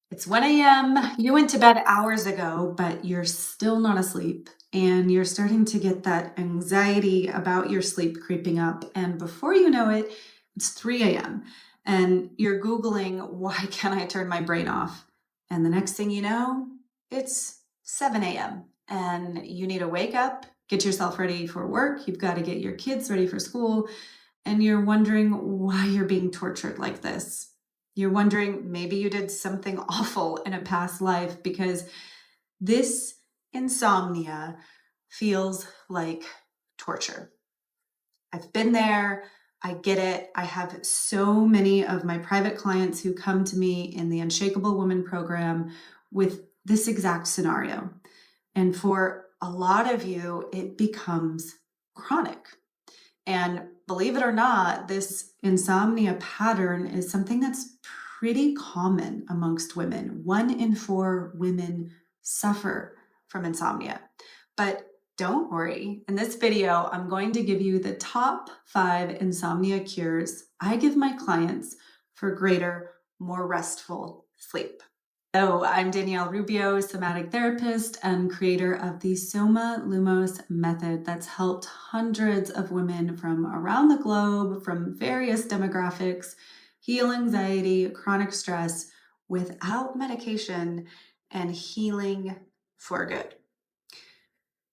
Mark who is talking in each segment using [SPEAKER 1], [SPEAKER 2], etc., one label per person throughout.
[SPEAKER 1] It's 1 a.m. You went to bed hours ago, but you're still not asleep. And you're starting to get that anxiety about your sleep creeping up. And before you know it, it's 3 a.m. And you're Googling, why can't I turn my brain off? And the next thing you know, it's 7 a.m. And you need to wake up, get yourself ready for work. You've got to get your kids ready for school. And you're wondering why you're being tortured like this. You're wondering maybe you did something awful in a past life because this insomnia feels like torture. I've been there. I get it. I have so many of my private clients who come to me in the Unshakable Woman program with this exact scenario. And for a lot of you, it becomes chronic. And believe it or not, this insomnia pattern is something that's pretty common amongst women. 1 in 4 women suffer from insomnia. But don't worry, in this video, I'm going to give you the top 5 insomnia cures I give my clients for greater, more restful sleep. Hello, I'm Danielle Rubio, somatic therapist and creator of the Soma Lumos method that's helped hundreds of women from around the globe, from various demographics, heal anxiety, chronic stress without medication, and healing for good.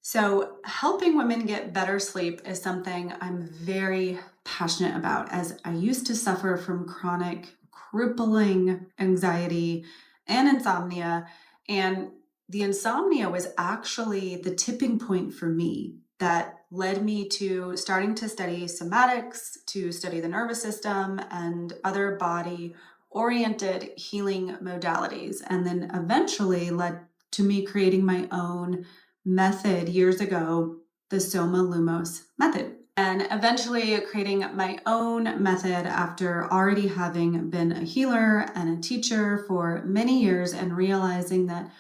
[SPEAKER 1] So, helping women get better sleep is something I'm very passionate about, as I used to suffer from chronic, crippling anxiety and insomnia. And the insomnia was actually the tipping point for me that led me to starting to study somatics, to study the nervous system and other body oriented healing modalities, and then eventually led to me creating my own method years ago, the Soma Lumos method, and eventually creating my own method after already having been a healer and a teacher for many years and realizing that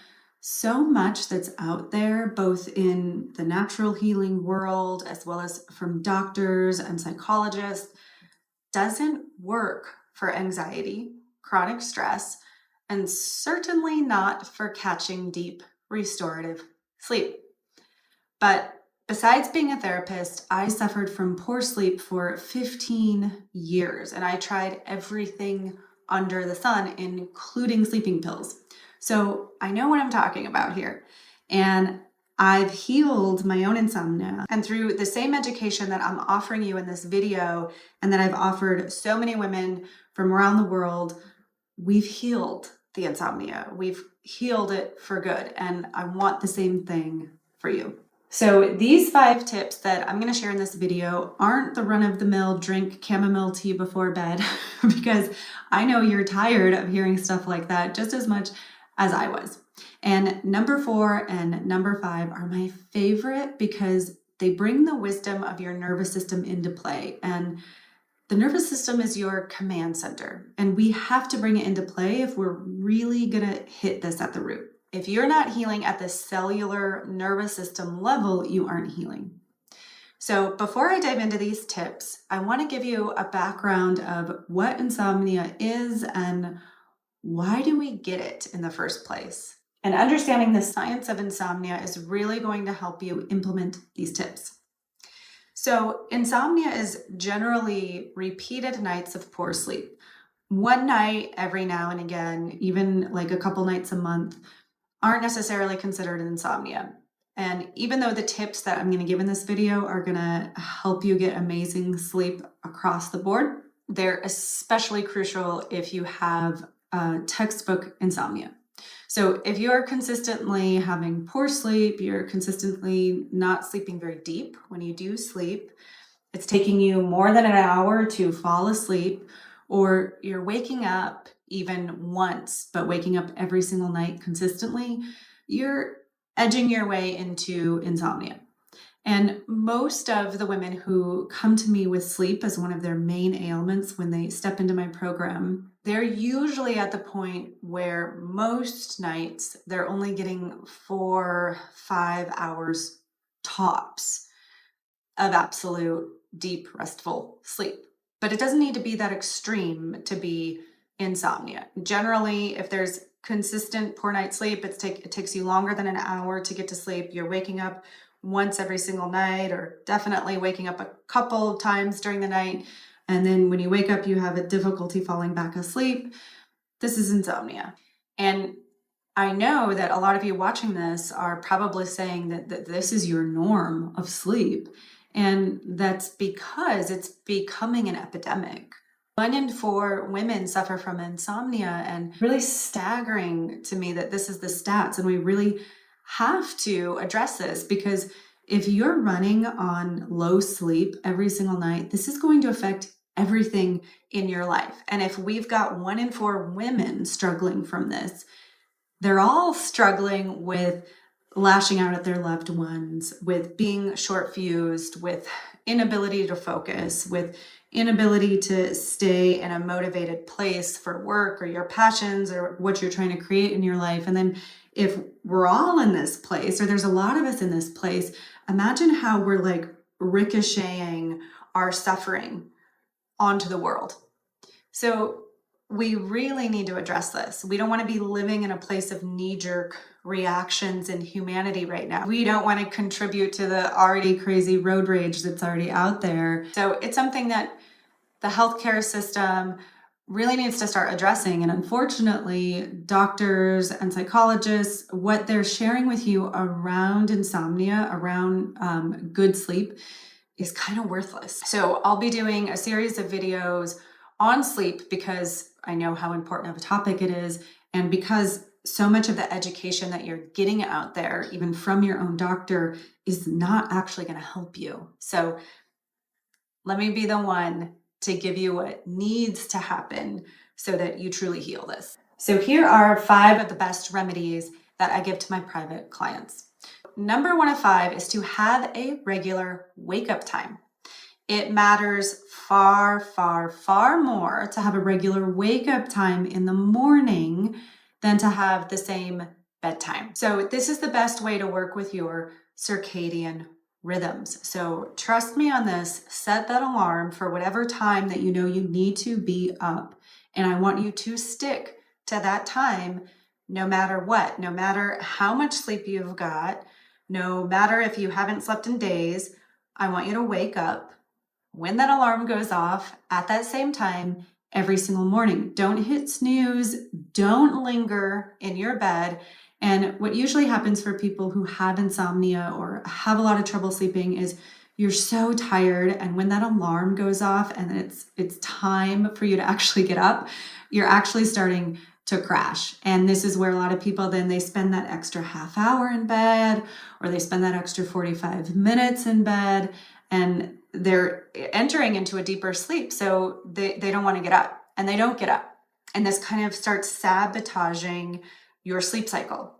[SPEAKER 1] so much that's out there, both in the natural healing world as well as from doctors and psychologists, doesn't work for anxiety, chronic stress, and certainly not for catching deep restorative sleep. But besides being a therapist, I suffered from poor sleep for 15 years, and I tried everything under the sun, including sleeping pills. So I know what I'm talking about here. And I've healed my own insomnia. And through the same education that I'm offering you in this video, and that I've offered so many women from around the world, we've healed the insomnia. We've healed it for good. And I want the same thing for you. So these 5 tips that I'm going to share in this video aren't the run-of-the-mill drink chamomile tea before bed, because I know you're tired of hearing stuff like that just as much as I was. And number 4 and number 5 are my favorite because they bring the wisdom of your nervous system into play. And the nervous system is your command center, and we have to bring it into play if we're really going to hit this at the root. If you're not healing at the cellular nervous system level, you aren't healing. So before I dive into these tips, I want to give you a background of what insomnia is and why do we get it in the first place. And understanding the science of insomnia is really going to help you implement these tips. So insomnia is generally repeated nights of poor sleep. One night every now and again, even like a couple nights a month, aren't necessarily considered insomnia. And even though the tips that I'm going to give in this video are going to help you get amazing sleep across the board, they're especially crucial if you have textbook insomnia. So if you're consistently having poor sleep, you're consistently not sleeping very deep when you do sleep, it's taking you more than an hour to fall asleep, or you're waking up even once, but waking up every single night consistently, you're edging your way into insomnia. And most of the women who come to me with sleep as one of their main ailments when they step into my program, they're usually at the point where most nights they're only getting 4-5 hours tops of absolute deep, restful sleep. But it doesn't need to be that extreme to be insomnia. Generally, if there's consistent poor night's sleep, it takes you longer than an hour to get to sleep. You're waking up once every single night, or definitely waking up a couple times during the night. And then when you wake up, you have a difficulty falling back asleep. This is insomnia. And I know that a lot of you watching this are probably saying that this is your norm of sleep. And that's because it's becoming an epidemic. 1 in 4 women suffer from insomnia, and really staggering to me that this is the stats. And we really have to address this, because if you're running on low sleep every single night, this is going to affect everything in your life. And if we've got 1 in 4 women struggling from this, they're all struggling with lashing out at their loved ones, with being short fused, with inability to focus, with inability to stay in a motivated place for work or your passions or what you're trying to create in your life. And then if we're all in this place, or there's a lot of us in this place, imagine how we're like ricocheting our suffering onto the world. So we really need to address this. We don't want to be living in a place of knee-jerk reactions in humanity right now. We don't want to contribute to the already crazy road rage that's already out there. So it's something that the healthcare system really needs to start addressing. And unfortunately, doctors and psychologists, what they're sharing with you around insomnia, around good sleep, is kind of worthless. So I'll be doing a series of videos on sleep because I know how important of a topic it is, and because so much of the education that you're getting out there, even from your own doctor, is not actually going to help you. So let me be the one to give you what needs to happen so that you truly heal this. So here are 5 of the best remedies that I give to my private clients. Number 1 of 5 is to have a regular wake-up time. It matters far, far, far more to have a regular wake-up time in the morning than to have the same bedtime. So this is the best way to work with your circadian rhythms. So trust me on this. Set that alarm for whatever time that you know you need to be up. And I want you to stick to that time no matter what, no matter how much sleep you've got, no matter if you haven't slept in days. I want you to wake up when that alarm goes off at that same time every single morning. Don't hit snooze. Don't linger in your bed. And what usually happens for people who have insomnia or have a lot of trouble sleeping is you're so tired, and when that alarm goes off and it's time for you to actually get up, you're actually starting to crash. And this is where a lot of people then they spend that extra half hour in bed, or they spend that extra 45 minutes in bed, and they're entering into a deeper sleep. So they don't want to get up, and they don't get up. And this kind of starts sabotaging your sleep cycle.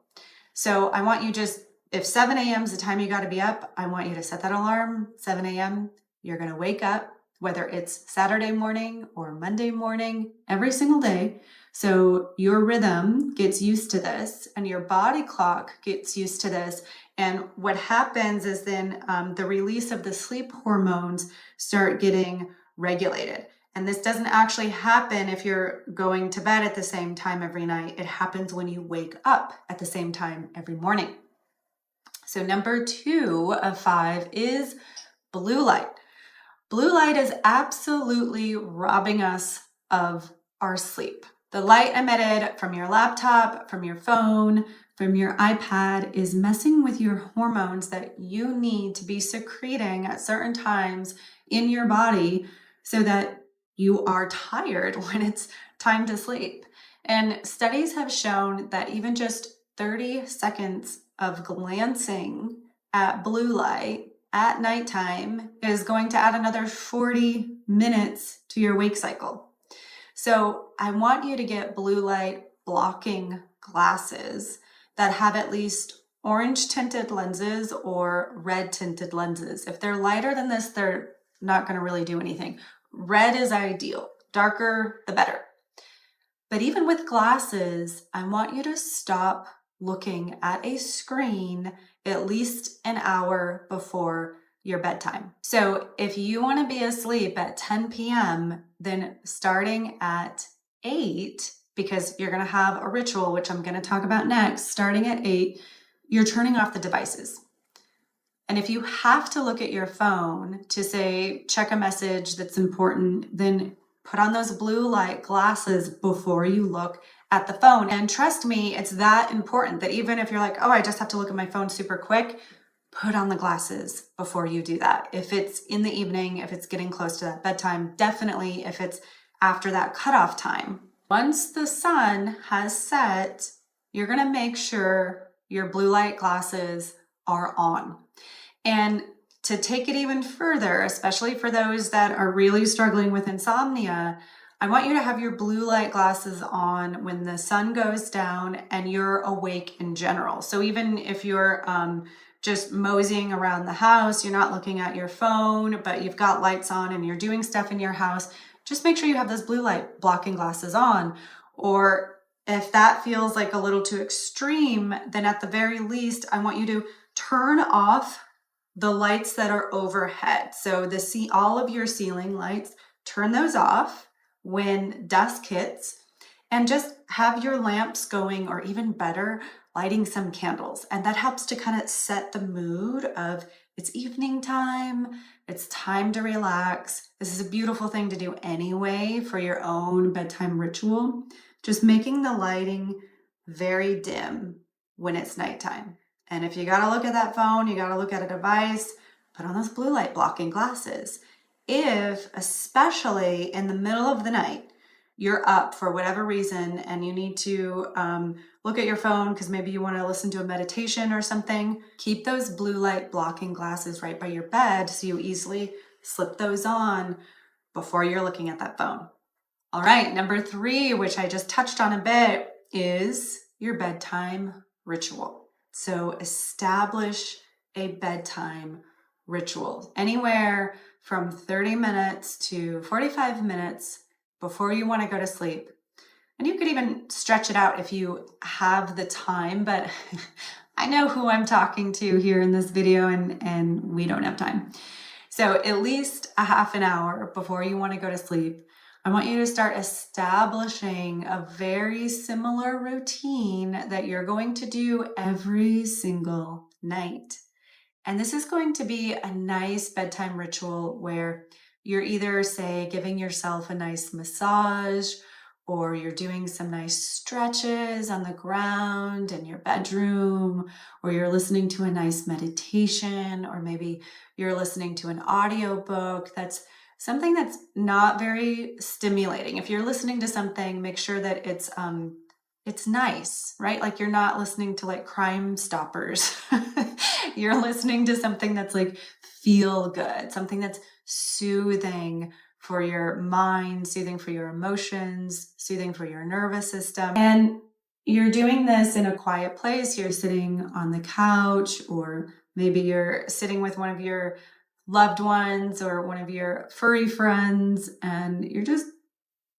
[SPEAKER 1] So I want you if 7 a.m. is the time you got to be up, I want you to set that alarm, 7 a.m. You're going to wake up, whether it's Saturday morning or Monday morning, every single day. So your rhythm gets used to this, and your body clock gets used to this. And what happens is then the release of the sleep hormones start getting regulated. And this doesn't actually happen if you're going to bed at the same time every night. It happens when you wake up at the same time every morning. So number 2 of 5 is blue light. Blue light is absolutely robbing us of our sleep. The light emitted from your laptop, from your phone, from your iPad is messing with your hormones that you need to be secreting at certain times in your body so that you are tired when it's time to sleep. And studies have shown that even just 30 seconds of glancing at blue light at nighttime is going to add another 40 minutes to your wake cycle. So I want you to get blue light blocking glasses that have at least orange tinted lenses or red tinted lenses. If they're lighter than this, they're not going to really do anything. Red is ideal. Darker, the better. But even with glasses, I want you to stop looking at a screen at least an hour before your bedtime. So if you want to be asleep at 10 p.m., then starting at 8, because you're going to have a ritual, which I'm going to talk about next. Starting at 8, you're turning off the devices. And if you have to look at your phone to say, check a message that's important, then put on those blue light glasses before you look at the phone. And trust me, it's that important that even if you're like, oh, I just have to look at my phone super quick, put on the glasses before you do that. If it's in the evening, if it's getting close to that bedtime, definitely if it's after that cutoff time. Once the sun has set, you're gonna make sure your blue light glasses are on. And to take it even further, especially for those that are really struggling with insomnia, I want you to have your blue light glasses on when the sun goes down and you're awake in general. So even if you're just moseying around the house, you're not looking at your phone, but you've got lights on and you're doing stuff in your house, just make sure you have those blue light blocking glasses on. Or if that feels like a little too extreme, then at the very least, I want you to turn off the lights that are overhead. So all of your ceiling lights, turn those off when dusk hits, and just have your lamps going, or even better, lighting some candles. And that helps to kind of set the mood of it's evening time, it's time to relax. This is a beautiful thing to do anyway for your own bedtime ritual. Just making the lighting very dim when it's nighttime. And if you gotta look at that phone, you gotta look at a device, put on those blue light blocking glasses. If, especially in the middle of the night, you're up for whatever reason and you need to look at your phone because maybe you want to listen to a meditation or something, keep those blue light blocking glasses right by your bed so you easily slip those on before you're looking at that phone. All right, number 3, which I just touched on a bit, is your bedtime ritual. So establish a bedtime ritual, anywhere from 30 minutes to 45 minutes before you want to go to sleep. And you could even stretch it out if you have the time, but I know who I'm talking to here in this video, and we don't have time. So at least a half an hour before you want to go to sleep, I want you to start establishing a very similar routine that you're going to do every single night. And this is going to be a nice bedtime ritual where you're either, say, giving yourself a nice massage, or you're doing some nice stretches on the ground in your bedroom, or you're listening to a nice meditation, or maybe you're listening to an audiobook that's something that's not very stimulating. If you're listening to something, make sure that it's nice, right? Like you're not listening to like Crime Stoppers. You're listening to something that's like feel good, something that's soothing for your mind, soothing for your emotions, soothing for your nervous system. And you're doing this in a quiet place. You're sitting on the couch, or maybe you're sitting with one of your loved ones or one of your furry friends, and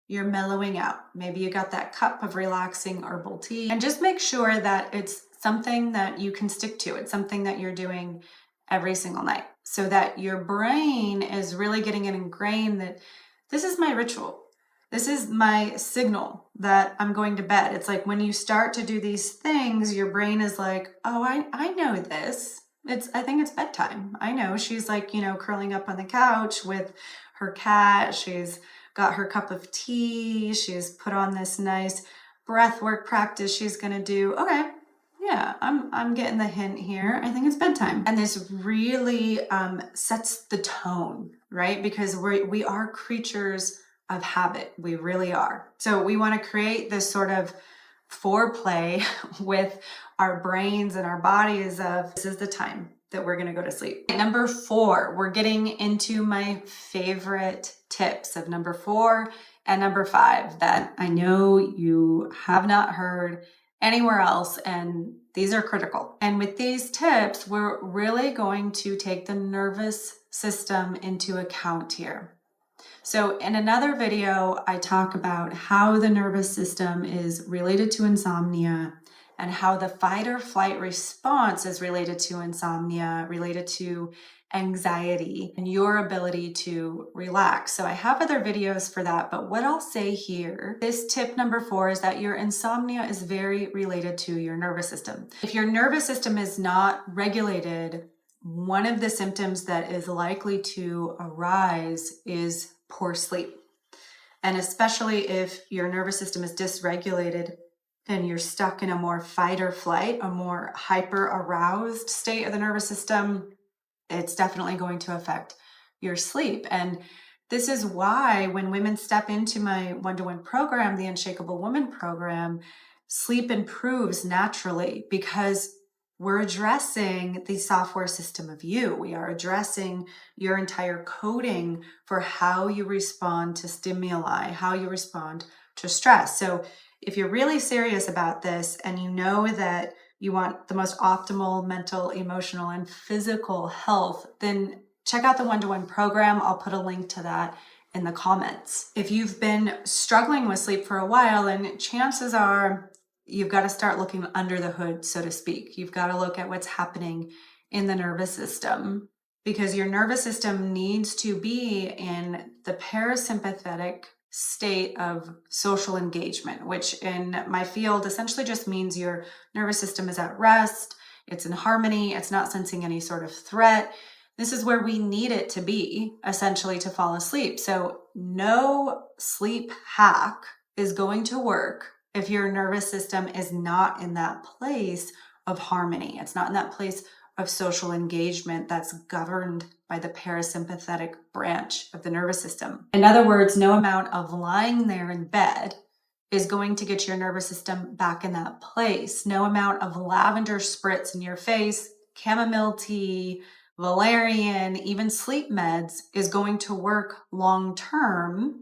[SPEAKER 1] you're mellowing out. Maybe you got that cup of relaxing herbal tea, and just make sure that it's something that you can stick to. It's something that you're doing every single night, so that your brain is really getting it ingrained that this is my ritual. This is my signal that I'm going to bed. It's like when you start to do these things, your brain is like, oh, I know this. I think it's bedtime. I know. She's like, curling up on the couch with her cat. She's got her cup of tea. She's put on this nice breath work practice she's going to do. Okay. Yeah, I'm getting the hint here. I think it's bedtime. And this really sets the tone, right? Because we are creatures of habit. We really are. So we want to create this sort of foreplay with our brains and our bodies of this is the time that we're going to go to sleep. Number 4, we're getting into my favorite tips of number 4 and number 5 that I know you have not heard anywhere else, and these are critical. And with these tips, we're really going to take the nervous system into account here. So in another video, I talk about how the nervous system is related to insomnia and how the fight or flight response is related to insomnia, related to anxiety, and your ability to relax. So I have other videos for that, but what I'll say here, this tip number 4 is that your insomnia is very related to your nervous system. If your nervous system is not regulated, one of the symptoms that is likely to arise is poor sleep. And especially if your nervous system is dysregulated and you're stuck in a more fight or flight, a more hyper aroused state of the nervous system, it's definitely going to affect your sleep. And this is why when women step into my one-to-one program, the Unshakable Woman program, sleep improves naturally because we're addressing the software system of you. We are addressing your entire coding for how you respond to stimuli, how you respond to stress. So if you're really serious about this and you know that you want the most optimal mental, emotional, and physical health, then check out the one-to-one program. I'll put a link to that in the comments. If you've been struggling with sleep for a while, and chances are you've got to start looking under the hood, so to speak. You've got to look at what's happening in the nervous system, because your nervous system needs to be in the parasympathetic state of social engagement, which in my field essentially just means your nervous system is at rest, it's in harmony, it's not sensing any sort of threat. This is where we need it to be, essentially, to fall asleep. So no sleep hack is going to work if your nervous system is not in that place of harmony. It's not in that place of social engagement that's governed by the parasympathetic branch of the nervous system. In other words, no amount of lying there in bed is going to get your nervous system back in that place. No amount of lavender spritz in your face, chamomile tea, valerian, even sleep meds is going to work long term,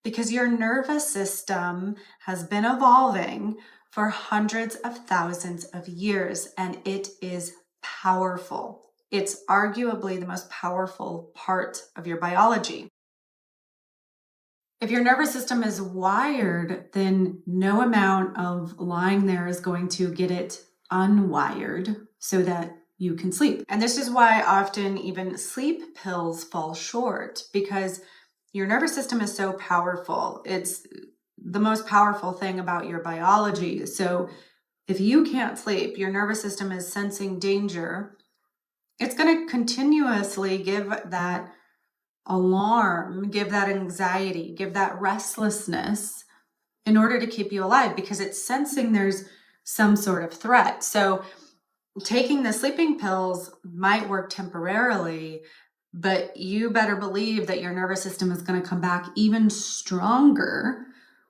[SPEAKER 1] because your nervous system has been evolving for hundreds of thousands of years, and it is powerful. It's arguably the most powerful part of your biology. If your nervous system is wired, then no amount of lying there is going to get it unwired so that you can sleep. And this is why often even sleep pills fall short, because your nervous system is so powerful. It's the most powerful thing about your biology. So if you can't sleep, your nervous system is sensing danger. It's going to continuously give that alarm, give that anxiety, give that restlessness in order to keep you alive, because it's sensing there's some sort of threat. So taking the sleeping pills might work temporarily, but you better believe that your nervous system is going to come back even stronger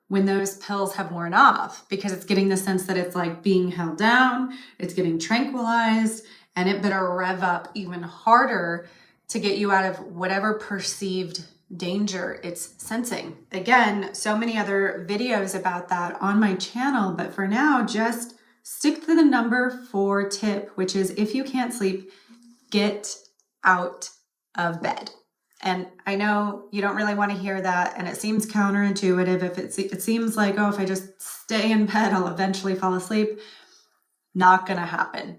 [SPEAKER 1] when those pills have worn off, because it's getting the sense that it's like being held down, it's getting tranquilized, and it better rev up even harder to get you out of whatever perceived danger it's sensing. Again, so many other videos about that on my channel, but for now, just stick to the number 4 tip, which is if you can't sleep, get out of bed. And I know you don't really want to hear that, and it seems counterintuitive. If it seems like, oh, if I just stay in bed, I'll eventually fall asleep. Not going to happen.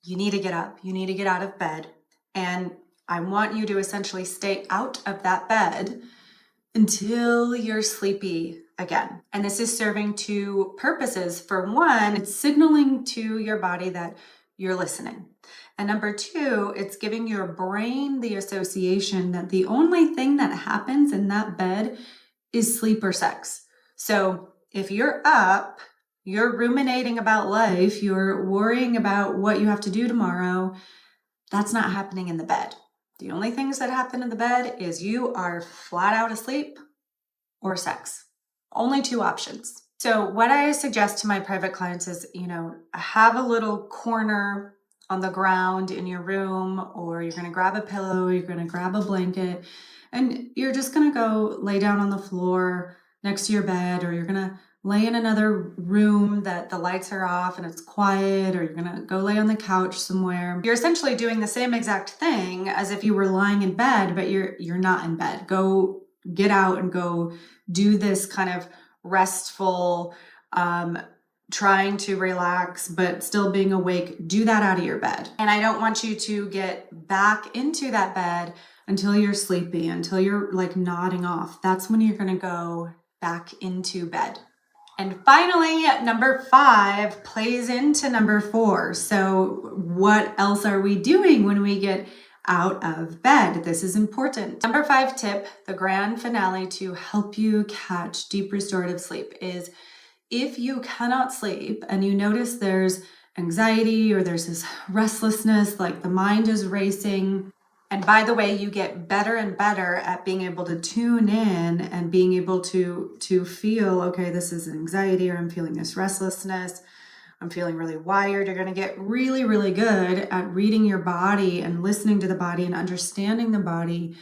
[SPEAKER 1] You need to get up. You need to get out of bed. And I want you to essentially stay out of that bed until you're sleepy again. And this is serving 2 purposes. For one, it's signaling to your body that you're listening. And number 2, it's giving your brain the association that the only thing that happens in that bed is sleep or sex. So if you're up, you're ruminating about life, you're worrying about what you have to do tomorrow, that's not happening in the bed. The only things that happen in the bed is you are flat out asleep or sex. Only 2 options. So what I suggest to my private clients is, have a little corner on the ground in your room, or you're going to grab a pillow, you're going to grab a blanket, and you're just going to go lay down on the floor next to your bed, or you're going to lay in another room that the lights are off and it's quiet, or you're going to go lay on the couch somewhere. You're essentially doing the same exact thing as if you were lying in bed, but you're not in bed. Go get out and go do this kind of restful, trying to relax, but still being awake, do that out of your bed. And I don't want you to get back into that bed until you're sleepy, until you're like nodding off. That's when you're gonna go back into bed. And finally, number 5 plays into number 4. So what else are we doing when we get out of bed? This is important. Number 5 tip, the grand finale to help you catch deep restorative sleep, is if you cannot sleep and you notice there's anxiety or there's this restlessness, like the mind is racing. And by the way, you get better and better at being able to tune in and being able to feel, okay, this is anxiety, or I'm feeling this restlessness, I'm feeling really wired. You're going to get really, really good at reading your body and listening to the body and understanding the body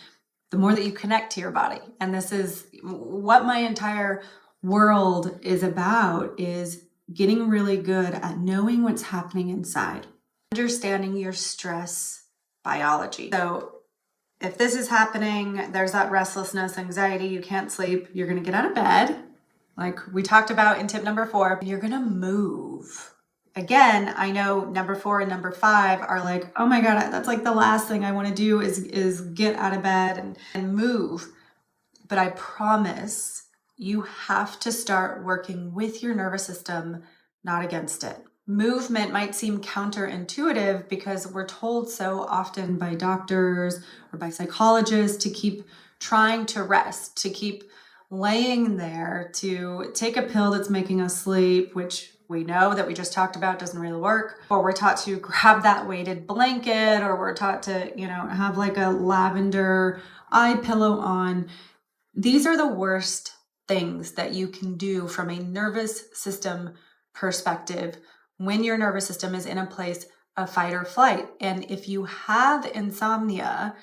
[SPEAKER 1] the more that you connect to your body. And this is what my entire world is about, is getting really good at knowing what's happening inside, understanding your stress biology. So if this is happening, there's that restlessness, anxiety, you can't sleep, you're going to get out of bed. Like we talked about in tip number 4, you're going to move. Again, I know number 4 and number 5 are like, oh my God, that's like the last thing I want to do is get out of bed and move. But I promise you have to start working with your nervous system, not against it. Movement might seem counterintuitive because we're told so often by doctors or by psychologists to keep trying to rest, to keep laying there, to take a pill that's making us sleep, which we know that we just talked about doesn't really work. Or we're taught to grab that weighted blanket, or we're taught to, have like a lavender eye pillow on. These are the worst things that you can do from a nervous system perspective when your nervous system is in a place of fight or flight. And if you have insomnia,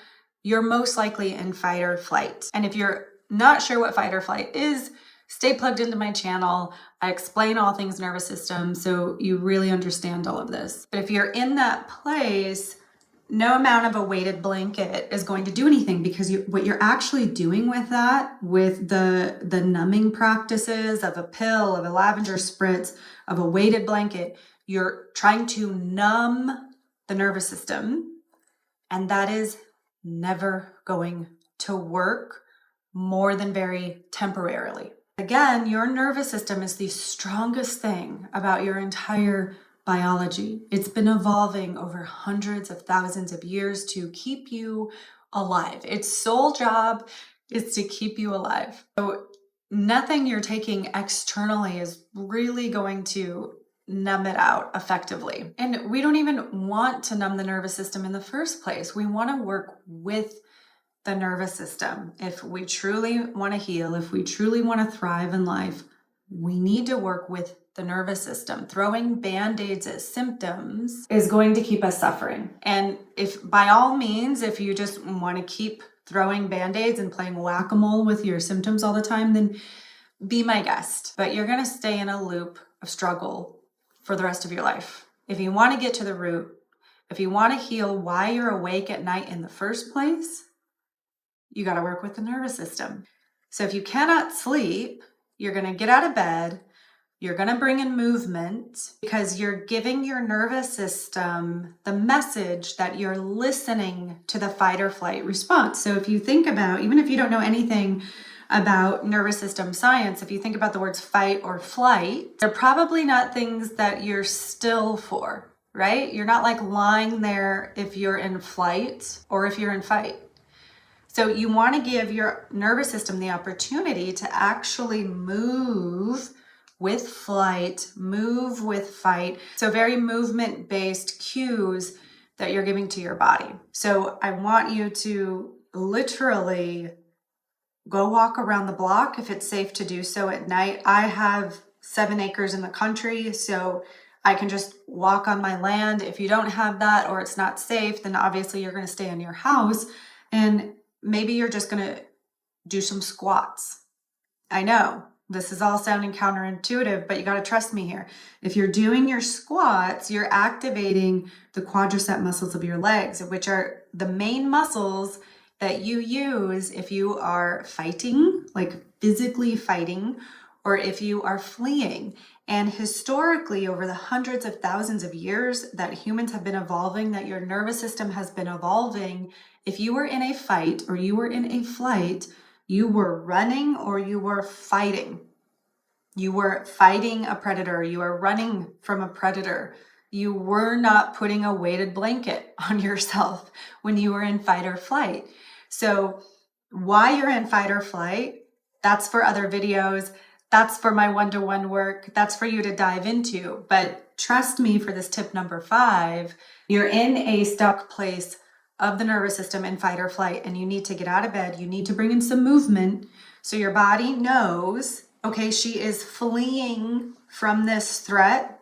[SPEAKER 1] you're most likely in fight or flight. And if you're not sure what fight or flight is, stay plugged into my channel. I explain all things nervous system so you really understand all of this. But if you're in that place, no amount of a weighted blanket is going to do anything, because what you're actually doing with that, with the numbing practices of a pill, of a lavender spritz, of a weighted blanket, you're trying to numb the nervous system, and that is never going to work more than very temporarily. Again, your nervous system is the strongest thing about your entire biology. It's been evolving over hundreds of thousands of years to keep you alive. Its sole job is to keep you alive. So nothing you're taking externally is really going to numb it out effectively. And we don't even want to numb the nervous system in the first place. We want to work with the nervous system. If we truly want to heal, if we truly want to thrive in life, we need to work with the nervous system. Throwing band-aids at symptoms is going to keep us suffering. And if by all means, if you just want to keep throwing band-aids and playing whack-a-mole with your symptoms all the time, then be my guest. But you're going to stay in a loop of struggle for the rest of your life. If you want to get to the root, if you want to heal why you're awake at night in the first place, you got to work with the nervous system. So if you cannot sleep, you're going to get out of bed, you're going to bring in movement, because you're giving your nervous system the message that you're listening to the fight or flight response. So if you think about, even if you don't know anything about nervous system science, if you think about the words fight or flight, they're probably not things that you're still for, right? You're not like lying there if you're in flight or if you're in fight. So you want to give your nervous system the opportunity to actually move with flight, move with fight. So very movement-based cues that you're giving to your body. So I want you to literally go walk around the block if it's safe to do so at night. I have 7 acres in the country, so I can just walk on my land. If you don't have that, or it's not safe, then obviously you're going to stay in your house, and maybe you're just going to do some squats. I know this is all sounding counterintuitive, but you got to trust me here. If you're doing your squats, you're activating the quadricep muscles of your legs, which are the main muscles that you use if you are fighting, like physically fighting, or if you are fleeing. And historically, over the hundreds of thousands of years that humans have been evolving, that your nervous system has been evolving, if you were in a fight or you were in a flight, you were running or you were fighting. You were fighting a predator. You were running from a predator. You were not putting a weighted blanket on yourself when you were in fight or flight. So why you're in fight or flight, that's for other videos. That's for my one-to-one work. That's for you to dive into. But trust me, for this tip number 5, you're in a stuck place of the nervous system in fight or flight, and you need to get out of bed. You need to bring in some movement so your body knows, okay, she is fleeing from this threat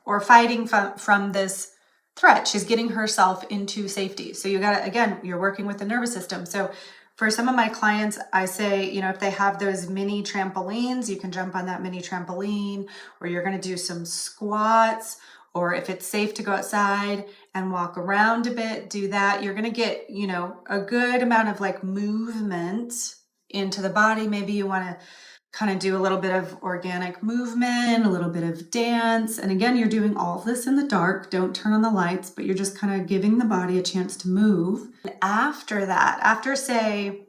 [SPEAKER 1] or fighting from this threat. She's getting herself into safety. So you got to, again, you're working with the nervous system. So for some of my clients, I say, if they have those mini trampolines, you can jump on that mini trampoline, or you're going to do some squats, or if it's safe to go outside and walk around a bit, do that. You're going to get, a good amount of like movement into the body. Maybe you want to kind of do a little bit of organic movement, a little bit of dance. And again, you're doing all of this in the dark. Don't turn on the lights, but you're just kind of giving the body a chance to move. And after that, after say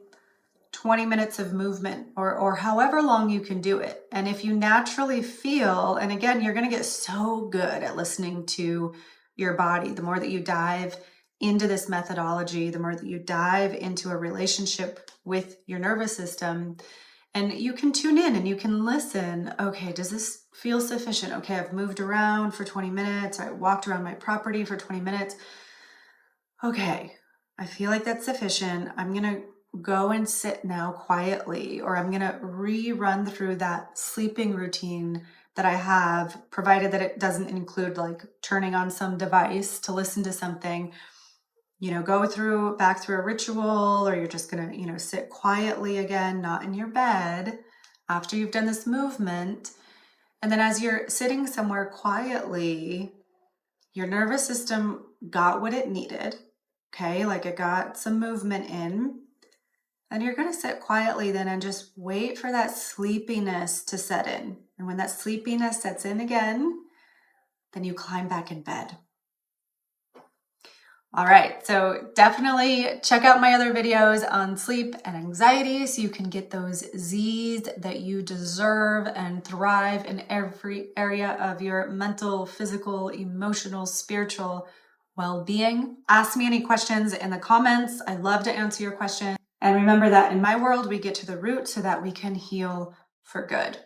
[SPEAKER 1] 20 minutes of movement or however long you can do it. And if you naturally feel, and again, you're going to get so good at listening to your body. The more that you dive into this methodology, the more that you dive into a relationship with your nervous system, and you can tune in and you can listen. Okay, does this feel sufficient? Okay, I've moved around for 20 minutes. I walked around my property for 20 minutes. Okay, I feel like that's sufficient. I'm going to go and sit now quietly, or I'm going to rerun through that sleeping routine that I have, provided that it doesn't include like turning on some device to listen to something. Go back through a ritual, or you're just going to, sit quietly again, not in your bed after you've done this movement. And then as you're sitting somewhere quietly, your nervous system got what it needed. Okay. Like it got some movement in, and you're going to sit quietly then and just wait for that sleepiness to set in. And when that sleepiness sets in again, then you climb back in bed. All right, so definitely check out my other videos on sleep and anxiety so you can get those Z's that you deserve and thrive in every area of your mental, physical, emotional, spiritual well-being. Ask me any questions in the comments. I love to answer your questions. And remember that in my world, we get to the root so that we can heal for good.